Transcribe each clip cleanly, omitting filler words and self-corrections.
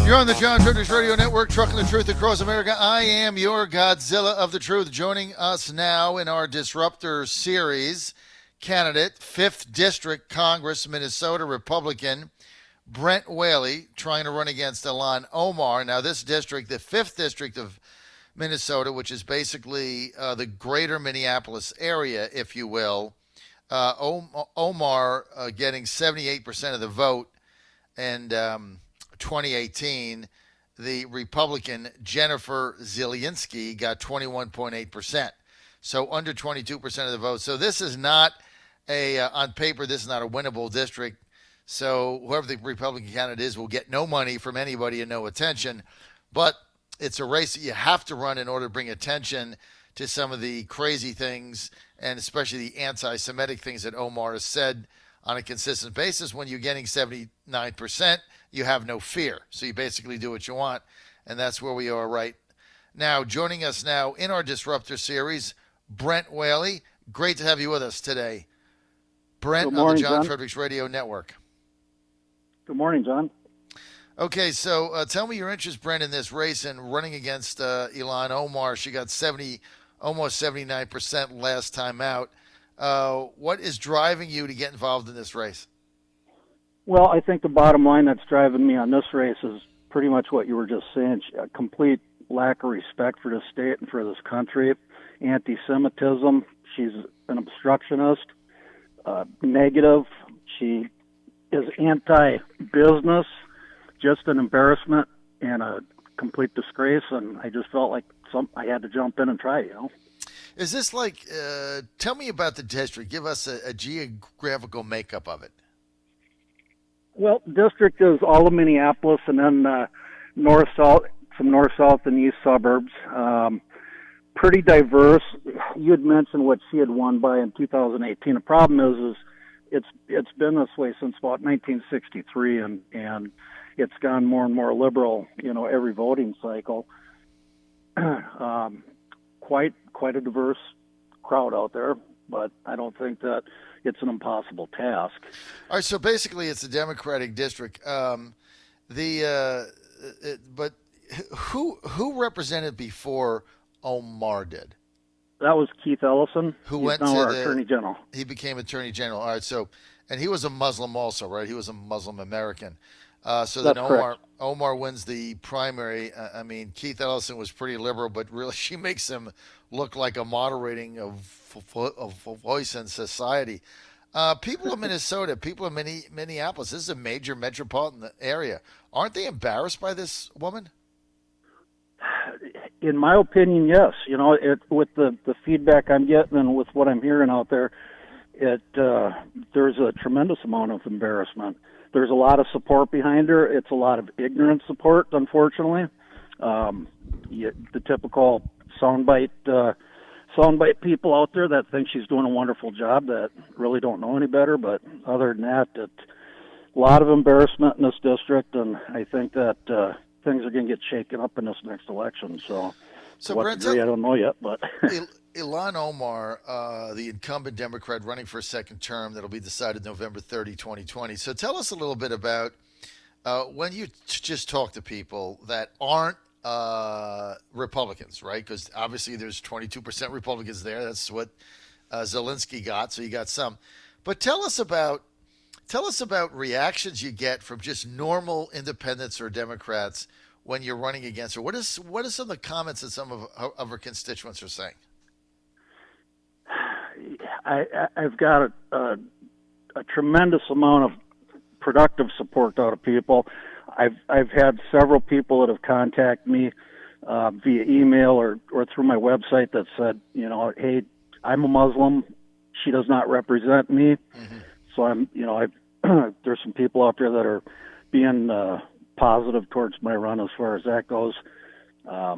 You're on the John Fredericks Radio Network, trucking the truth across America. I am your Godzilla of the truth. Joining us now in our Disruptor series, candidate, 5th District Congress, Minnesota Republican, Brent Whaley, trying to run against Ilhan Omar. Now, this district, the 5th District of Minnesota, which is basically the greater Minneapolis area, if you will, Omar getting 78% of the vote, and 2018, the Republican Jennifer Zielinski got 21.8%. So under 22% of the vote. So this is not on paper, this is not a winnable district. So whoever the Republican candidate is will get no money from anybody and no attention. But it's a race that you have to run in order to bring attention to some of the crazy things, and especially the anti-Semitic things that Omar has said on a consistent basis. When you're getting 79%, you have no fear. So you basically do what you want, and that's where we are right now. Joining us now in our Disruptor series, Brent Whaley. Great to have you with us today. Brent, morning, on the John John. Fredericks Radio Network. Good morning, John. Okay, so tell me your interest, Brent, in this race and running against Ilhan Omar. She got almost 79% last time out. What is driving you to get involved in this race? Well, I think the bottom line that's driving me on this race is pretty much what you were just saying. A complete lack of respect for the state and for this country. Anti-Semitism. She's an obstructionist. Negative. She is anti-business. Just an embarrassment and a complete disgrace. And I just felt like I had to jump in and try, Is this like, tell me about the district. Give us a geographical makeup of it. Well, district is all of Minneapolis, and then some north, south, and east suburbs. Pretty diverse. You had mentioned what she had won by in 2018. The problem is it's been this way since about 1963, and it's gone more and more liberal, every voting cycle. Quite a diverse crowd out there, but I don't think that it's an impossible task. All right, so basically it's a Democratic district. But who represented before Omar did? That was Keith Ellison, who He's went now to our Attorney General. He became Attorney General. All right, so, and he was a Muslim also, right? He was a Muslim American. So then Omar wins the primary. I mean, Keith Ellison was pretty liberal, but really she makes him look like a moderating of voice in society. People in Minnesota, people in Minneapolis, this is a major metropolitan area. Aren't they embarrassed by this woman? In my opinion, yes. With the feedback I'm getting and with what I'm hearing out there, there's a tremendous amount of embarrassment. There's a lot of support behind her. It's a lot of ignorant support, unfortunately. The typical soundbite people out there that think she's doing a wonderful job that really don't know any better. But other than that, a lot of embarrassment in this district, and I think that things are going to get shaken up in this next election. So what Brent, degree, I don't know yet, but Ilhan Omar, the incumbent Democrat running for a second term that'll be decided November 30, 2020. So tell us a little bit about when you just talk to people that aren't Republicans, right? Because obviously there's 22% Republicans there. That's what Zielinski got, so you got some. But tell us about reactions you get from just normal independents or Democrats when you're running against her. What are some of the comments that some of her constituents are saying? I've got a tremendous amount of productive support out of people. I've had several people that have contacted me via email or through my website that said, hey, I'm a Muslim. She does not represent me. Mm-hmm. So there's some people out there that are being positive towards my run as far as that goes. I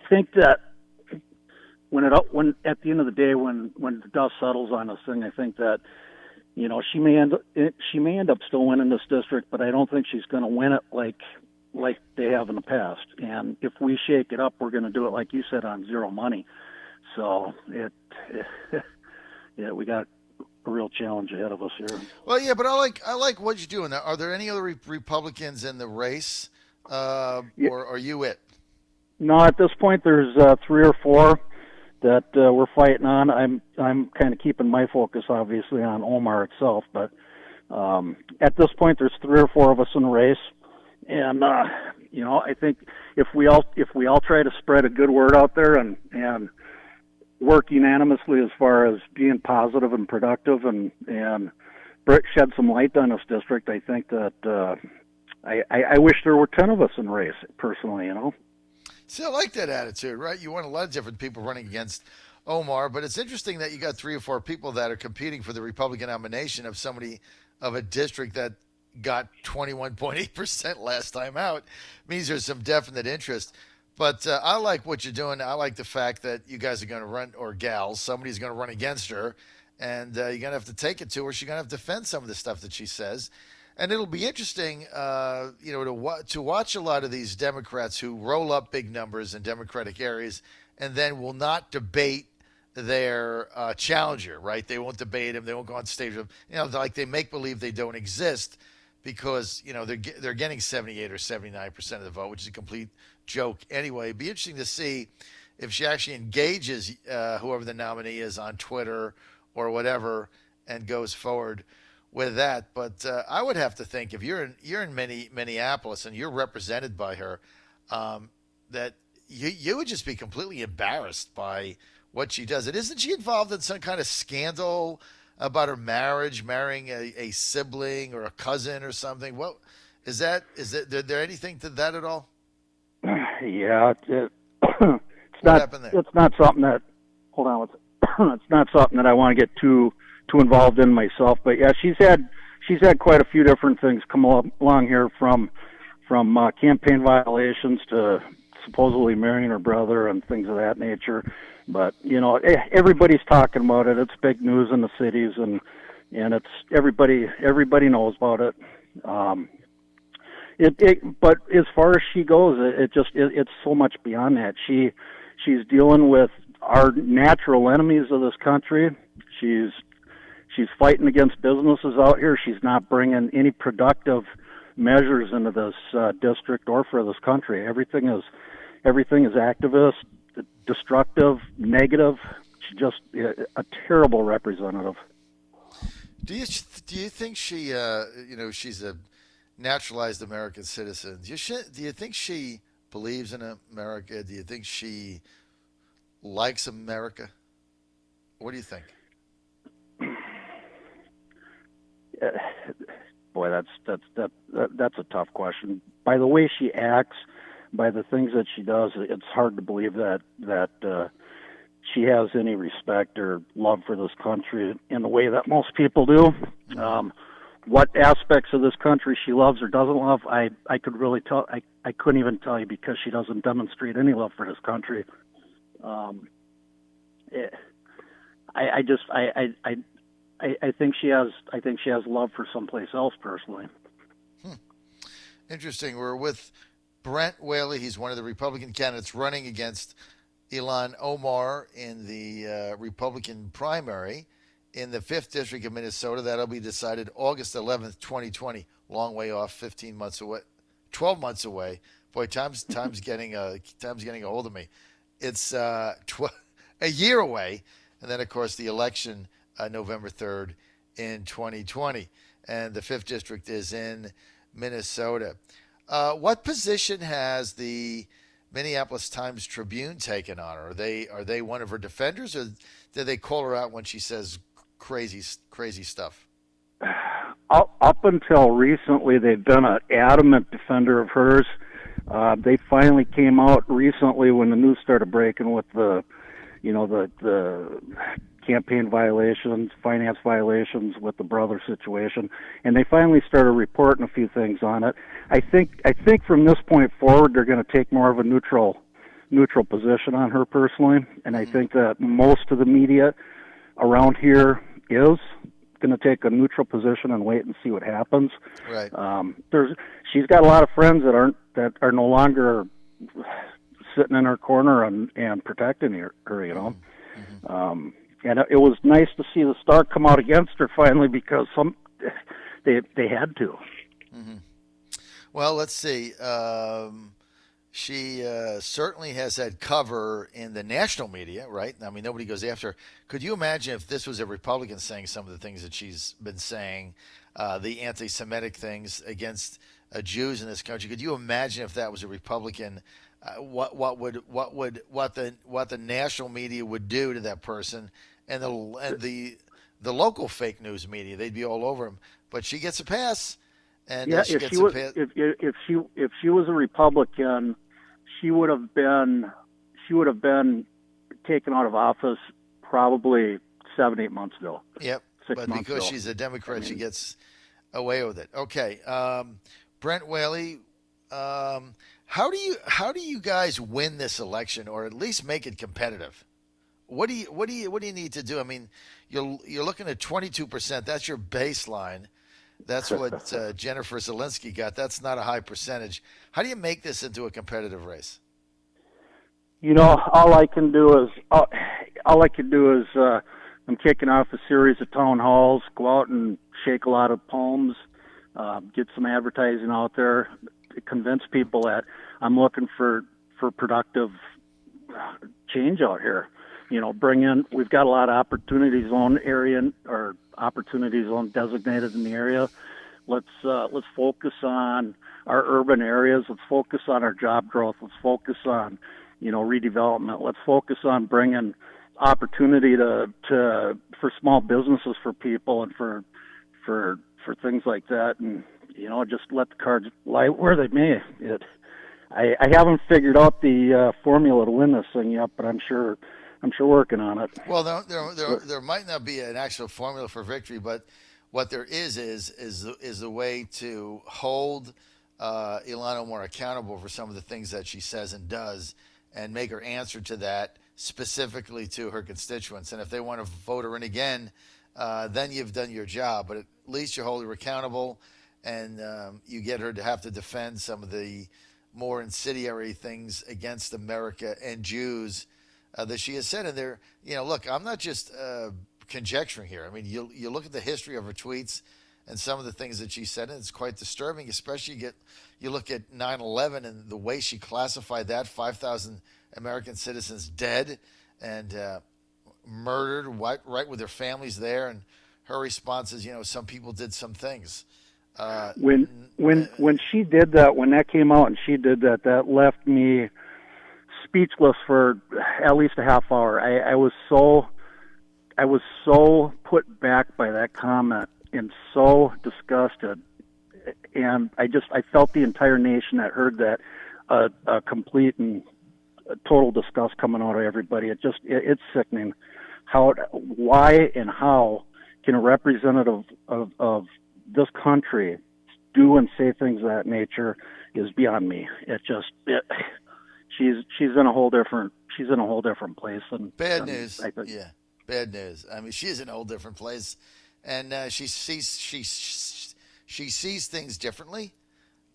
think that when at the end of the day, when the dust settles on this thing, I think that she may end up still winning this district, but I don't think she's going to win it like they have in the past. And if we shake it up, we're going to do it like you said on zero money. So we got real challenge ahead of us here. Well, yeah, but I like what you're doing. Are there any other Republicans in the race, Yeah, or are you it? no, at this point there's 3 or 4 that we're fighting on. I'm kind of keeping my focus obviously on Omar itself, but at this point there's 3 or 4 of us in the race, and I think if we all try to spread a good word out there and work unanimously as far as being positive and productive and shed some light on this district, I think that I wish there were 10 of us in the race personally. See, I like that attitude, right? You want a lot of different people running against Omar, but it's interesting that you got 3 or 4 people that are competing for the Republican nomination of somebody of a district that got 21.8% last time out. Means there's some definite interest. But I like what you're doing. I like the fact that you guys are going to run, or gals, somebody's going to run against her, and you're going to have to take it to her. She's going to have to defend some of the stuff that she says. And it'll be interesting, to watch a lot of these Democrats who roll up big numbers in Democratic areas and then will not debate their challenger, right? They won't debate him. They won't go on stage with him. Like they make believe they don't exist because, they're getting 78 or 79% of the vote, which is a complete joke anyway. It'd be interesting to see if she actually engages whoever the nominee is on Twitter or whatever and goes forward with that. But I would have to think if you're in Minneapolis and you're represented by her, that you would just be completely embarrassed by what she does. And isn't she involved in some kind of scandal about her marrying a sibling or a cousin or something? What is that? Is there anything to that at all? Yeah, it's What not. happened there? It's not something that. Hold on. It's not something that I want to get too involved in myself. But yeah, she's had quite a few different things come along here from campaign violations to supposedly marrying her brother and things of that nature. But everybody's talking about it. It's big news in the cities, and it's everybody knows about it. But as far as she goes, it's so much beyond that. She's dealing with our natural enemies of this country. She's fighting against businesses out here. She's not bringing any productive measures into this district or for this country. Everything is activist, destructive, negative. She's just a terrible representative. Do you think she she's a naturalized American citizen? Do you think she believes in America? Do you think she likes America? What do you think? Boy, that's a tough question. By the way she acts, by the things that she does, it's hard to believe that she has any respect or love for this country in the way that most people do. What aspects of this country she loves or doesn't love, I could really tell. I couldn't even tell you because she doesn't demonstrate any love for this country. I think she has love for someplace else personally. Interesting. We're with Brent Whaley. He's one of the Republican candidates running against Ilhan Omar in the Republican primary in the 5th District of Minnesota. That'll be decided August 11th, 2020. Long way off, 15 months away, 12 months away. Boy, time's getting a hold of me. It's a year away, and then of course the election November 3rd in 2020, and the 5th District is in Minnesota. What position has the Minneapolis Times-Tribune taken on her? Are they one of her defenders, or do they call her out when she says crazy stuff? Up until recently, they've been an adamant defender of hers. They finally came out recently when the news started breaking with the campaign violations, finance violations with the brother situation, and they finally started reporting a few things on it. I think from this point forward, they're going to take more of a neutral position on her personally, and I think that most of the media around here is going to take a neutral position and wait and see what happens. Right. She's got a lot of friends that are no longer sitting in her corner and protecting her. And it was nice to see the Star come out against her finally, because they had to. Mm-hmm. Well, let's see. She certainly has had cover in the national media, right? I mean, nobody goes after her. Could you imagine if this was a Republican saying some of the things that she's been saying, the anti-Semitic things against Jews in this country? Could you imagine if that was a Republican? What the national media would do to that person, and the local fake news media? They'd be all over him. But she gets a pass, and yeah, she if gets she a was pass. if she was a Republican, she would have been taken out of office probably 7-8 months ago. Yep, 6 but months because ago. she's a Democrat, she gets away with it. Okay, Brent Whaley, how do you guys win this election, or at least make it competitive? What do you need to do? I mean, you're looking at 22%. That's your baseline. That's what Jennifer Zelensky got. That's not a high percentage. How do you make this into a competitive race? All I can do is I'm kicking off a series of town halls, go out and shake a lot of palms, get some advertising out there, convince people that I'm looking for productive change out here. We've got a lot of opportunity zone area or opportunity zone designated in the area. Let's focus on our urban areas. Let's focus on our job growth. Let's focus on, redevelopment. Let's focus on bringing opportunity for small businesses for people and for things like that. And, just let the cards lie where they may. I haven't figured out the formula to win this thing yet, but I'm sure working on it. Well, there might not be an actual formula for victory, but what there is the way to hold Ilhan Omar accountable for some of the things that she says and does, and make her answer to that specifically to her constituents. And if they want to vote her in again, then you've done your job. But at least you hold her accountable, and you get her to have to defend some of the more incendiary things against America and Jews that she has said. And there, look, I'm not just conjecturing here. I mean, you look at the history of her tweets and some of the things that she said, and it's quite disturbing. Especially you look at 9/11 and the way she classified that, 5,000 American citizens dead and murdered right with their families there, and her response is, some people did some things. When she did that, when that came out and she did that, that left me speechless for at least a half hour. I was so put back by that comment and so disgusted, and I felt the entire nation that heard that a complete and total disgust coming out of everybody. It's sickening. Why and how can a representative of this country do and say things of that nature is beyond me. She's in a whole different place. And bad news. Yeah, bad news. I mean, she is in a whole different place, and she sees things differently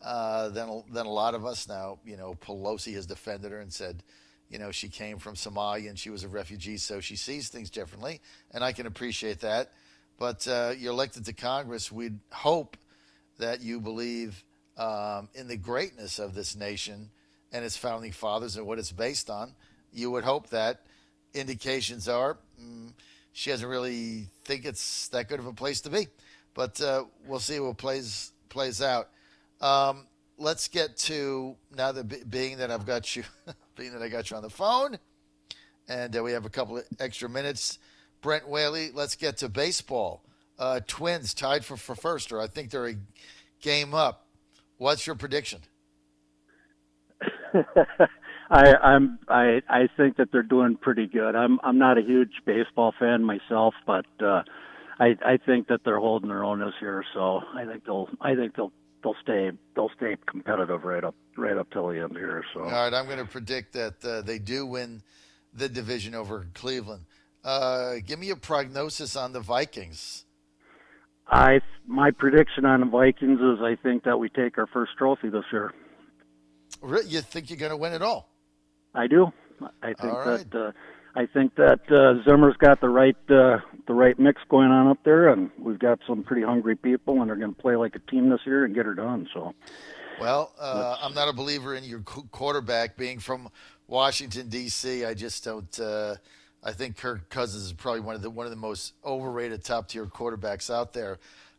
than a lot of us. Now, Pelosi has defended her and said, she came from Somalia and she was a refugee, so she sees things differently, and I can appreciate that. But you're elected to Congress. We'd hope that you believe in the greatness of this nation and its founding fathers and what it's based on. You would hope that indications are she doesn't really think it's that good of a place to be. But we'll see what plays out. Let's get to now being that I got you on the phone, and we have a couple of extra minutes. Brent Whaley, let's get to baseball. Twins tied for first, or I think they're a game up. What's your prediction? I think that they're doing pretty good. I'm not a huge baseball fan myself, but I think that they're holding their own this year. So I think they'll stay competitive right up till the end here. So all right, I'm going to predict that they do win the division over Cleveland. Give me a prognosis on the Vikings. My prediction on the Vikings is I think that we take our first trophy this year. You think you're going to win it all? I do. I think all right. that I think that Zimmer's got the right mix going on up there, and we've got some pretty hungry people, and they're going to play like a team this year and get her done. So, well, I'm not a believer in your quarterback being from Washington D.C. I just don't. I think Kirk Cousins is probably one of the most overrated top tier quarterbacks out there.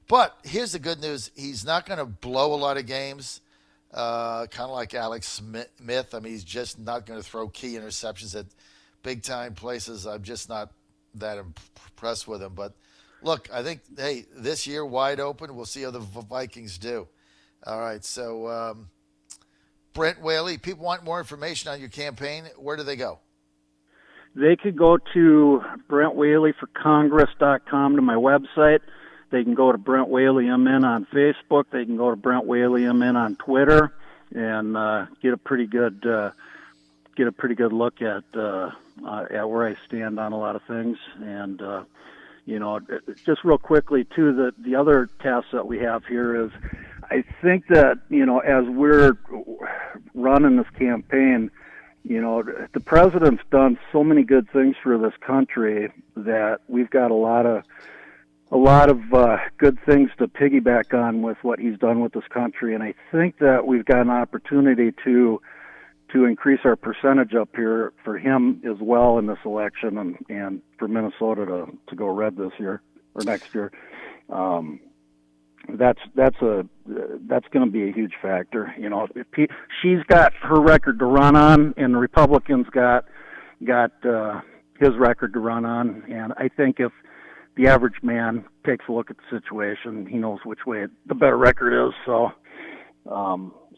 But here's the good news: he's not going to blow a lot of games. Kind of like Alex Smith. I mean, he's just not going to throw key interceptions at big time places. I'm just not that impressed with him. But look, I think, hey, this year wide open. We'll see how the Vikings do. All right. So, Brent Whaley, people want more information on your campaign. Where do they go? They could go to BrentWhaleyForCongress.com to my website. They can go to Brent Whaley MN on Facebook. They can go to Brent Whaley MN on Twitter, and get a pretty good look at where I stand on a lot of things. And just real quickly too, the other task that we have here is, I think that as we're running this campaign, the president's done so many good things for this country that we've got a lot of good things to piggyback on with what he's done with this country, and I think that we've got an opportunity to increase our percentage up here for him as well in this election, and for Minnesota to go red this year or next year. That's going to be a huge factor. She's got her record to run on, and the Republicans got his record to run on, and I think if the average man takes a look at the situation, he knows which way the better record is. So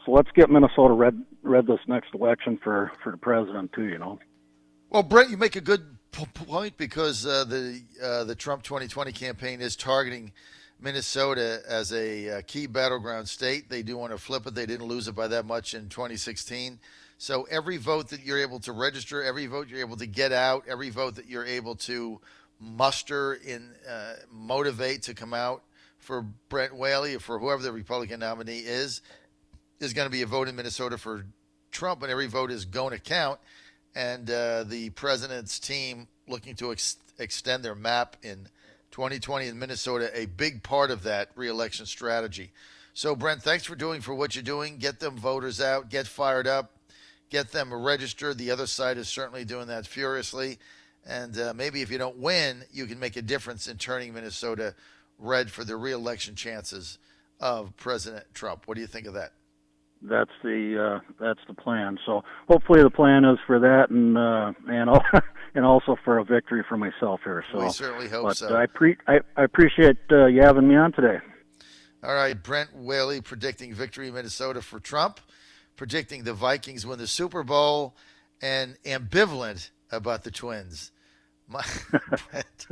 let's get Minnesota red this next election for the president too. Well, Brent, you make a good point, because the Trump 2020 campaign is targeting Minnesota as a key battleground state. They do want to flip it. They didn't lose it by that much in 2016. So every vote that you're able to register, every vote you're able to get out, every vote that you're able to muster in motivate to come out for Brent Whaley or for whoever the Republican nominee is going to be a vote in Minnesota for Trump, and every vote is going to count. And the president's team looking to extend their map in 2020 in Minnesota, a big part of that re-election strategy. So, Brent, thanks for what you're doing. Get them voters out, get fired up, get them registered. The other side is certainly doing that furiously. And maybe if you don't win, you can make a difference in turning Minnesota red for the re-election chances of President Trump. What do you think of that? That's the plan. So hopefully the plan is for that, and also for a victory for myself here. So we certainly hope so. I appreciate you having me on today. All right, Brent Whaley predicting victory in Minnesota for Trump, predicting the Vikings win the Super Bowl, and ambivalent about the Twins. Brent,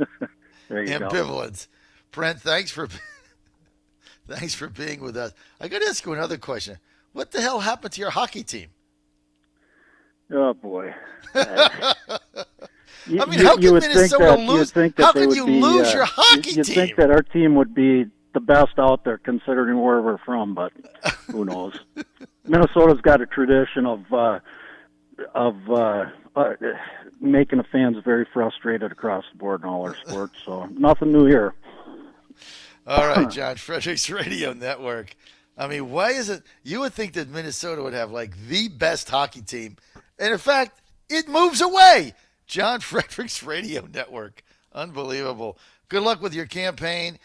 there you ambivalent. Go. Brent, thanks for being with us. I got to ask you another question. What the hell happened to your hockey team? Oh boy! I mean, how can Minnesota lose? How can you lose your hockey team? You'd think that our team would be the best out there, considering where we're from, but who knows? Minnesota's got a tradition of making the fans very frustrated across the board in all our sports. So nothing new here. All right, John Fredericks Radio Network. I mean, why is it you would think that Minnesota would have like the best hockey team, and in fact, it moves away. John Fredericks Radio Network. Unbelievable. Good luck with your campaign.